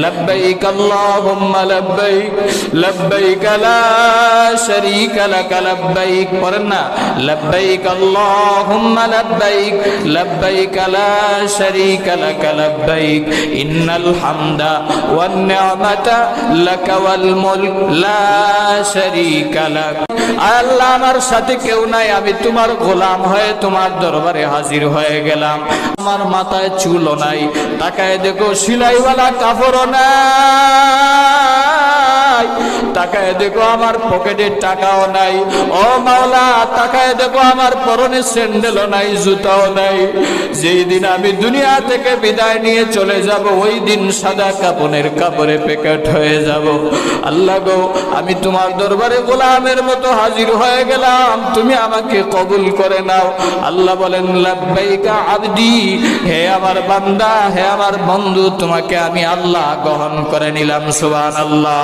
লব্বাইক আল্লাহুম্মা লব্বাইক লব্বাইক লা শারীকা লাক লব্বাইক। পড়েন না, লব্বাইক আল্লাহুম্মা লব্বাইক লব্বাইক লা শারীকা লাক লব্বাইক ইন্নাল হামদা ওয়ান নি'মাতা লাক ওয়াল মুলক লা শারীকা লাক। আল্লাহ, আমার সাথে কেউ নাই, আমি তোমার গোলাম হয়ে তোমার দরবারে হাজির হয়ে গেলাম। আমার মাথায় চুলও নাই, তাকায় দেখো সিলাইওয়ালা কাপড়ও নাই, তাকায় দেখো আমার পকেটে টাকাও নাই। ও মাওলা, তাকায় দেখো আমার পরনে স্যান্ডেলও নাই, জুতাও নাই। যেই দিন আমি দুনিয়া থেকে বিদায় নিয়ে চলে যাব, ওই দিন সাদা কাপড়ের কাপড়ে প্যাকেট হয়ে যাব। আল্লাহ গো, আমি তোমার দরবারে গোলামের মতো হাজির হয়ে গেলাম, তুমি আমাকে কবুল করে নাও। আল্লাহ বলেন, লাব্বাইকা আবদি, হে আমার বান্দা, হে আমার বন্ধু, তোমাকে আমি আল্লাহ গ্রহণ করে নিলাম। সুবহানাল্লাহ।